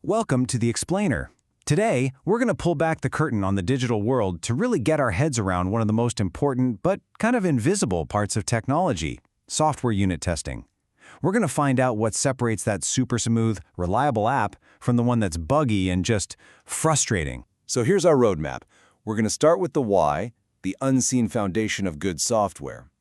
Welcome to the Explainer. Today, we're going to pull back the curtain on the digital world to really get our heads around one of the most important but kind of invisible parts of technology, software unit testing. We're going to find out what separates that super smooth, reliable app from the one that's buggy and just frustrating. So here's our roadmap. We're going to start with the why, the unseen foundation of good software.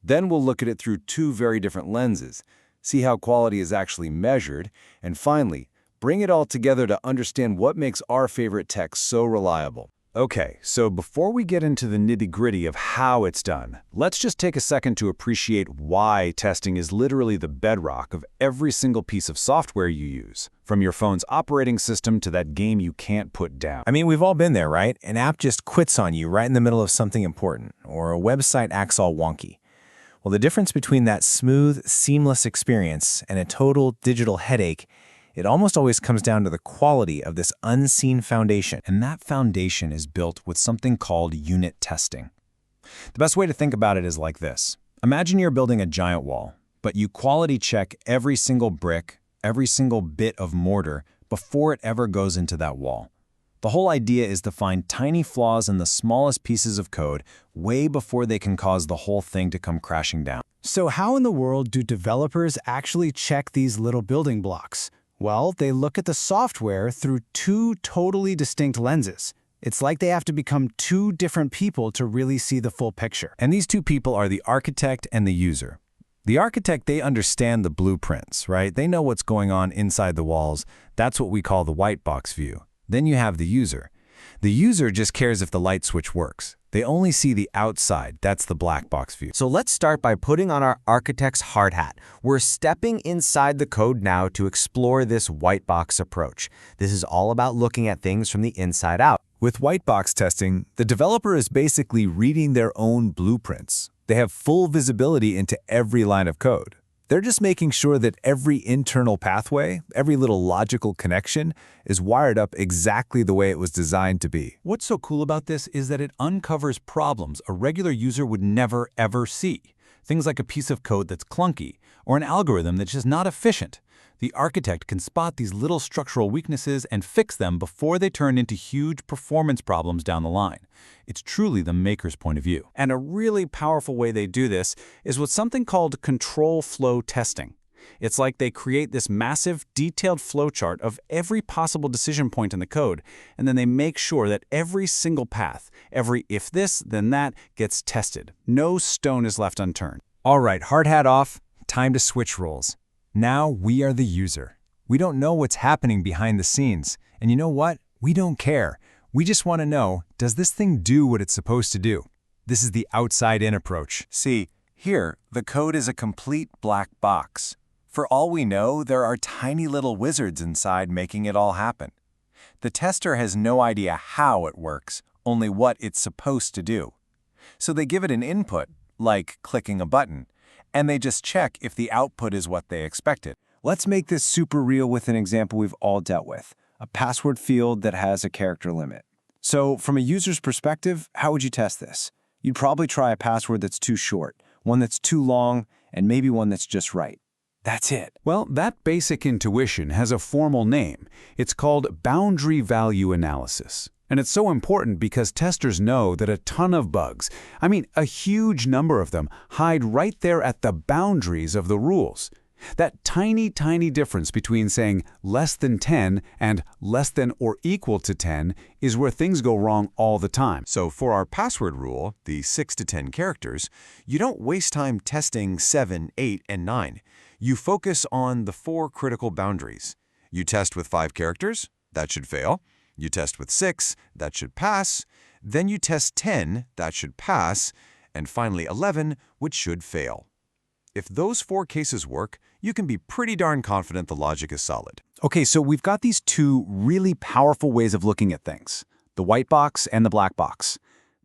Then we'll look at it through two very different lenses, see how quality is actually measured, and finally, bring it all together to understand what makes our favorite tech so reliable. Okay, so before we get into the nitty-gritty of how it's done, let's just take a second to appreciate why testing is literally the bedrock of every single piece of software you use, from your phone's operating system to that game you can't put down. I mean, we've all been there, right? An app just quits on you right in the middle of something important, or a website acts all wonky. Well, the difference between that smooth, seamless experience and a total digital headache, it almost always comes down to the quality of this unseen foundation. And that foundation is built with something called unit testing. The best way to think about it is like this. Imagine you're building a giant wall, but you quality check every single brick, every single bit of mortar before it ever goes into that wall. The whole idea is to find tiny flaws in the smallest pieces of code way before they can cause the whole thing to come crashing down. So how in the world do developers actually check these little building blocks? Well, they look at the software through two totally distinct lenses. It's like they have to become two different people to really see the full picture. And these two people are the architect and the user. The architect, they understand the blueprints, right? They know what's going on inside the walls. That's what we call the white box view. Then you have the user. The user just cares if the light switch works. They only see the outside. That's the black box view. So let's start by putting on our architect's hard hat. We're stepping inside the code now to explore this white box approach. This is all about looking at things from the inside out. With white box testing, the developer is basically reading their own blueprints. They have full visibility into every line of code. They're just making sure that every internal pathway, every little logical connection, is wired up exactly the way it was designed to be. What's so cool about this is that it uncovers problems a regular user would never, ever see. Things like a piece of code that's clunky, or an algorithm that's just not efficient. The architect can spot these little structural weaknesses and fix them before they turn into huge performance problems down the line. It's truly the maker's point of view. And a really powerful way they do this is with something called control flow testing. It's like they create this massive, detailed flowchart of every possible decision point in the code, and then they make sure that every single path, every if this, then that, gets tested. No stone is left unturned. All right, hard hat off, time to switch roles. Now we are the user. We don't know what's happening behind the scenes. And you know what? We don't care. We just want to know, does this thing do what it's supposed to do? This is the outside-in approach. See, here, the code is a complete black box. For all we know, there are tiny little wizards inside making it all happen. The tester has no idea how it works, only what it's supposed to do. So they give it an input, like clicking a button, and they just check if the output is what they expected. Let's make this super real with an example we've all dealt with, a password field that has a character limit. So from a user's perspective, how would you test this? You'd probably try a password that's too short, one that's too long, and maybe one that's just right. That's it. Well, that basic intuition has a formal name. It's called boundary value analysis. And it's so important because testers know that a ton of bugs, I mean a huge number of them, hide right there at the boundaries of the rules. That tiny, tiny difference between saying less than 10 and less than or equal to 10 is where things go wrong all the time. So for our password rule, the 6 to 10 characters, you don't waste time testing 7, 8, and 9. You focus on the 4 critical boundaries. You test with 5 characters, that should fail. You test with 6, that should pass. Then you test 10, that should pass. And finally 11, which should fail. If those 4 cases work, you can be pretty darn confident the logic is solid. Okay, so we've got these two really powerful ways of looking at things, the white box and the black box.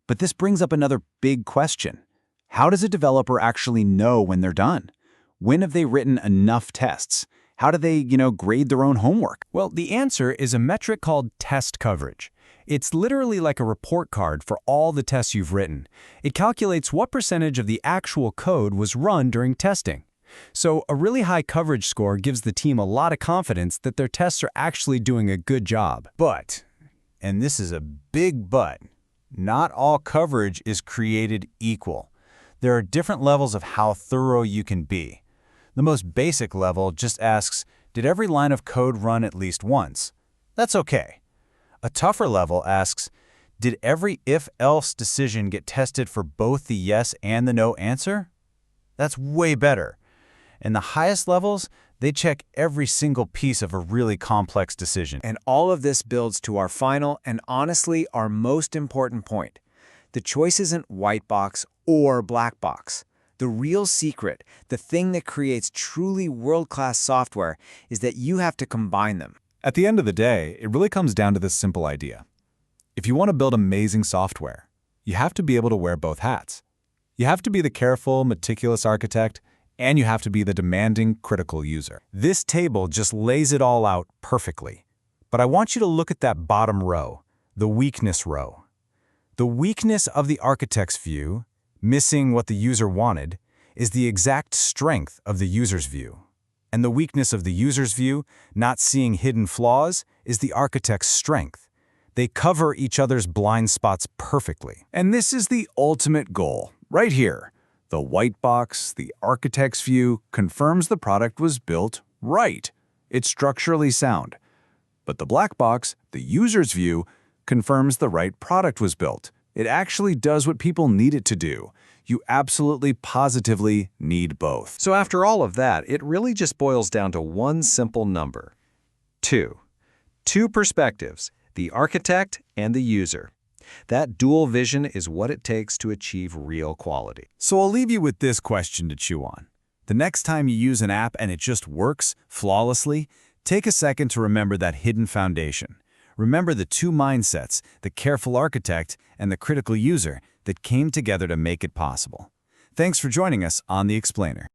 But this brings up another big question. How does a developer actually know when they're done? When have they written enough tests? How do they, grade their own homework? Well, the answer is a metric called test coverage. It's literally like a report card for all the tests you've written. It calculates what percentage of the actual code was run during testing. So a really high coverage score gives the team a lot of confidence that their tests are actually doing a good job. But, and this is a big but, not all coverage is created equal. There are different levels of how thorough you can be. The most basic level just asks, did every line of code run at least once? That's okay. A tougher level asks, did every if-else decision get tested for both the yes and the no answer? That's way better. And the highest levels, they check every single piece of a really complex decision. And all of this builds to our final and honestly our most important point. The choice isn't white box or black box. The real secret, the thing that creates truly world-class software, is that you have to combine them. At the end of the day, it really comes down to this simple idea. If you want to build amazing software, you have to be able to wear both hats. You have to be the careful, meticulous architect, and you have to be the demanding, critical user. This table just lays it all out perfectly. But I want you to look at that bottom row, the weakness row. The weakness of the architect's view, missing what the user wanted, is the exact strength of the user's view. And the weakness of the user's view, not seeing hidden flaws, is the architect's strength. They cover each other's blind spots perfectly. And this is the ultimate goal, right here. The white box, the architect's view, confirms the product was built right. It's structurally sound. But the black box, the user's view, confirms the right product was built. It actually does what people need it to do. You absolutely, positively need both. So after all of that, it really just boils down to one simple number. 2. Two perspectives, the architect and the user. That dual vision is what it takes to achieve real quality. So I'll leave you with this question to chew on. The next time you use an app and it just works flawlessly, take a second to remember that hidden foundation. Remember the two mindsets, the careful architect and the critical user, that came together to make it possible. Thanks for joining us on The Explainer.